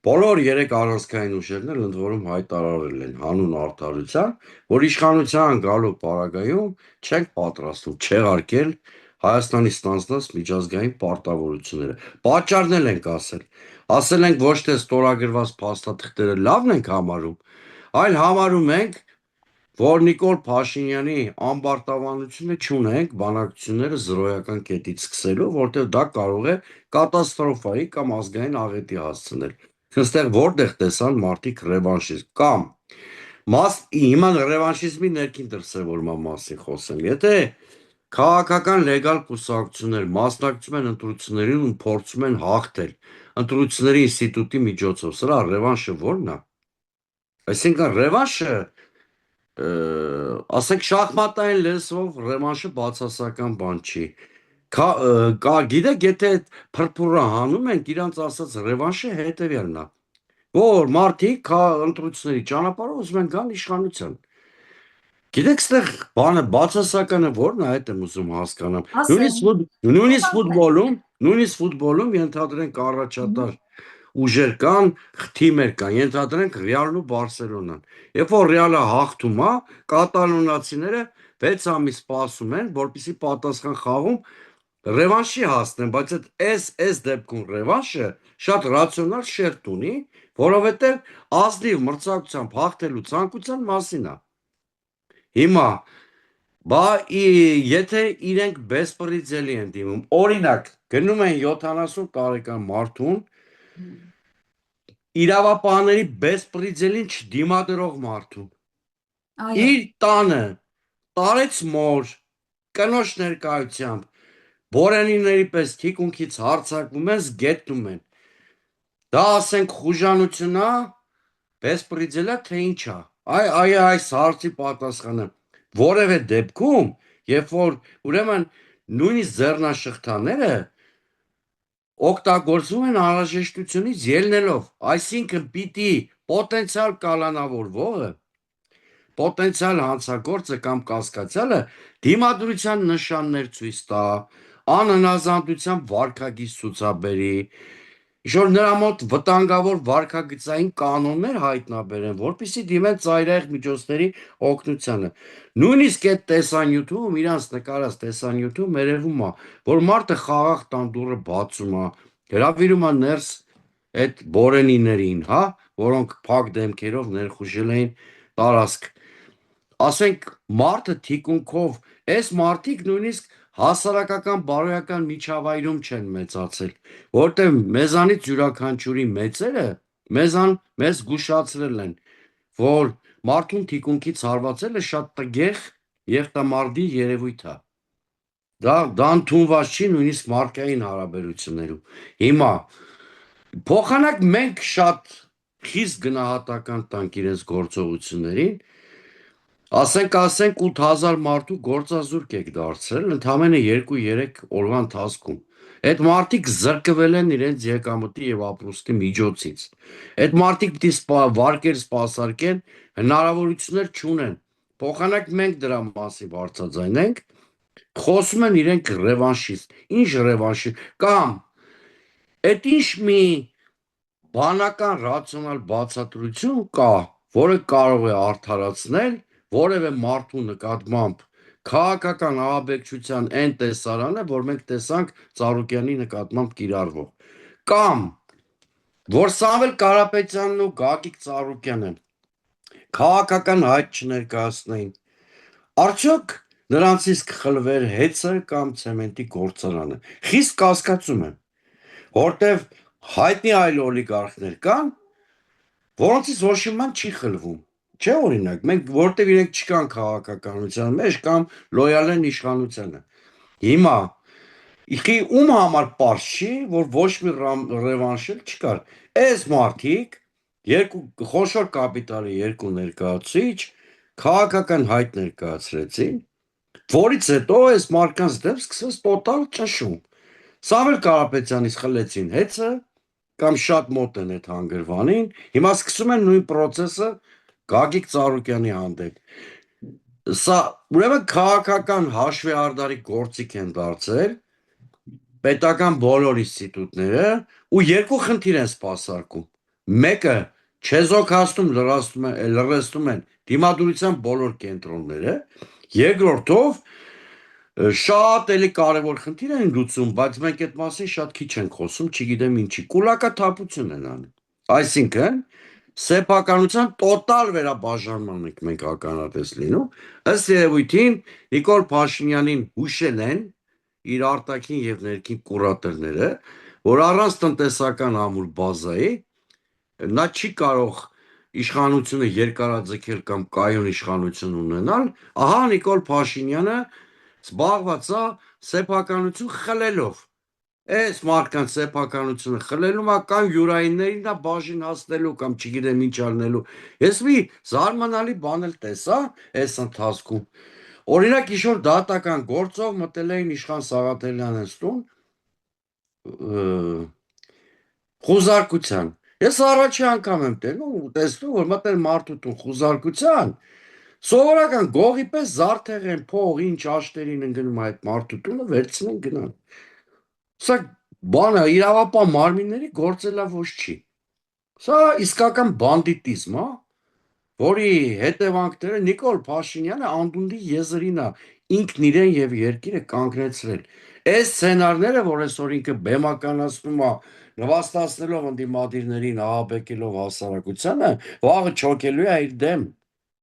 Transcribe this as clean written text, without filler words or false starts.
Բոլոր երեք առանցքային ուժերն էլ ընդ որում հայտարարել են հանուն արդարության, որ իշխանության գալու պարագայում չենք պատրաստվում չեղարկել Հայաստանի ստանձնած միջազգային պարտավորությունները։ Պատճառն էլ ենք ասել։ Ասել ենք ոչ թե ստորագրված փաստաթղթերը լավն ենք համարում, այլ համարում ենք, որ Նիկոլ Փաշինյանի ամբարտավանությունը չունենք բանակցությունները զրոյական կետից սկսելու, որտեղ դա կարող է կատաստրոֆայի կամ ազգային աղետի հասցնել։ Այստեղ որտեղ տեսան մարդիկ ռևանշիզմ կամ հիմա ռևանշիզմի ներքին դրսևորման մասին խոսեմ։ Եթե քաղաքական լեգալ կուսակցություններ մասնակցում են ընտրություններին ու փորձում են հաղթել ընտրությունների ինստիտուտի միջոցով, սրա ռևանշը ո՞րն է։ Այսինքն ռևանշը, ասենք շախմատային լեզվով ռևանշը բացասական բան չի։ Գիտեք, եթե փրփուրը հանում ենք, իրանց ասած ռևանշը հետևյալն է, որ մարդիկ ընտրությունների ճանապարհով ուզում են գան իշխանության։ Գիտեք, ստեղ բանը բացասականը ո՞րն է, այդ եմ ուզում հասկանամ։ Նույնիսկ ֆուտբոլում ենթադրենք առաջատար ուժեր կան, թիմեր կան, ենթադրենք Ռեալն ու Բարսելոնան։ Երբ որ Ռեալը հաղթում է, կատալոնացիները 6 ամիս սպասում են, որպեսզի պատասխան խաղում ռևանշի հասնեն, բայց այս դեպքում ռևանշը շատ ռացիոնալ շերտ ունի, որովհետև ազնիվ մրցակցությամբ հաղթելու ցանկության մասին է։ Հիմա, եթե իրենք բեսպրիձելի են դիմում, օրինակ, գնում են 70 տարեկան մարդուն, իրավապահների բեսպրիձելին չդիմադրող մարդուն, իր տանը, տարեց մոր, կնոջ ներկայությամբ, բորենիների պես թիկունքից հարձակվում են, զգետնում են։ Դա ասենք խուժանություն է, բեսպրիձելա, թե ինչ է։ Այս հարցի պատասխանը որևէ դեպքում, երբ որ ուրեմն նույնիսկ ձեռնաշղթաները օգտագործվում են անհրաժեշտությունից ելնելով, այսինքն պիտի պոտենցիալ կալանավորվողը, պոտենցիալ հանցագործը կամ կասկածյալը դիմադրության նշաններ ցույց տա, անհնազանդությամբ վարքագիծ ցուցաբերի, ինչ-որ նրա մոտ վտանգավոր վարքագծային կանոններ հայտնաբերեն, որպեսզի դիմեն ծայրահեղ միջոցների օգնությանը։ Նույնիսկ այդ տեսանյութում, իրանց նկարած տեսանյութում երևում է, որ մարդը խաղաղ տան դուռը բացում է, հրավիրում է ներս այդ բորենիներին, որոնք փակ դեմքերով ներխուժել էին տարածք։ Ասենք մարդը թիկունքով, այս մարդիկ նույնիսկ հասարակական բարոյական միջավայրում չեն մեծացել, որտեղ մեզանից յուրաքանչյուրի մեծերը մեզ զգուշացրել են, որ մարդուն թիկունքից հարվածելը շատ տգեղ եղտամարդի երևույթ է։ Դա ընդունված չի նույնիսկ մարդկային հարաբերություններում։ Հիմա փոխանակ մենք շատ խիստ գնահատական տանք իրենց գործողություններին, ասենք 8000 մարդու գործազուրկ եք դարձրել ընդամենը 2-3 օրվա ընթացքում։ Այդ մարդիկ զրկվել են իրենց եկամտի եւ ապրուստի միջոցից։ Այդ մարդիկ պիտի վարկեր սպասարկեն, հնարավորություններ չունեն։ Փոխանակ մենք դրա մասին բարձրաձայնենք, խոսում են իրենք ռևանշիստ։ Ինչ ռևանշի կամ այդ ինչ մի բանական ռացիոնալ բացատրություն կա, որը կարող է արդարացնել որևէ մարդու նկատմամբ քաղաքական ահաբեկչության այն տեսարանը, որ մենք տեսանք Ծառուկյանի նկատմամբ կիրառվող, կամ որ Սամվել Կարապետյանն ու Գագիկ Ծառուկյանը քաղաքական հայտ չներկայացնեին, արդյոք նրանցից կխլվեր հեծը կամ ցեմենտի գործարանը։ Խիստ կասկածում եմ, որտեվ հայտնի այլ օլիգարխներ կան, որոնցից ոչ մի բան չի խլվում։ Չէ, օրինակ, մենք որտեվ իրենք չկան քաղաքականության մեջ կամ լոյալ են իշխանությանը։ Հիմա ում համար պարզ չի, որ ոչ մի ռևանշ էլ չկար։ Այս մարդիկ խոշոր կապիտալի երկու ներկայացուցիչ քաղաքական հայտ ներկայացրեցին, որից հետո այս մարդկանց դեմ սկսվեց տոտալ ճնշում։ Սամվել Կարապետյանից խլեցին հեծը կամ շատ մոտ են այդ հանգրվանին, հիմա սկսում են նույն պրոցեսը Գագիկ Ծառուկյանի հանդեպ։ Սա ուրեմն քաղաքական հաշվեհարդարի գործիք են դարձել պետական բոլոր ինստիտուտները ու երկու խնդիր են սպասարկում։ Մեկը չեզոքացնում լրացնում են դիմադրության բոլոր կենտրոնները, երկրորդով շատ էլի կարևոր խնդիր են լուծում, բայց մենք այդ մասին շատ քիչ ենք խոսում, չգիտեմ ինչի։ Կուլակաթափություն են անում։ Այսինքն, սեփականության տոտալ վերաբաժանման ենք մենք ականատես լինում։ Ըստ երևույթին Նիկոլ Փաշինյանին հուշել են իր արտաքին եւ ներքին կուրատորները, որ առանց տնտեսական ամուր բազայի նա չի կարող իշխանությունը երկարաձգել կամ կայուն իշխանություն ունենալ, ահա Նիկոլ Փաշինյանը զբաղված է սեփականություն խլելով։ Այս մարդկանց սեփականությունը խլելու կամ յուրայիններին դա բաժին հասնելու կամ չգիտեմ ինչ անելու։ Ես մի զարմանալի բան էլ տեսա այս ընթացքում։ Օրինակ ինչ-որ դատական գործով մտել էին Իշխան Սաղաթելյանից տուն խուզարկության։ Ես առաջի անգամ եմ տեսնում, որ մտել մարդու տուն խուզարկության, սովորական գողի պես զարդեղ են փող, ինչ աշտերին են գնում այդ մարդու տունը, վերցնեն գնան։ Սա բանը իրավապահ մարմինների գործելավոճ չի։ Սա իսկական բանդիտիզմ է, որի հետևանքները Նիկոլ Փաշինյանը անդունդի եզրին է ինքն իրեն եւ երկիրը կանգնեցրել։ Այս սցենարները, որ այսօր ինքը բեմականացնում է, նվաստացնելով ընդդիմադիրներին, ահաբեկելով հասարակությանը, վաղը չոքելու է իր դեմ։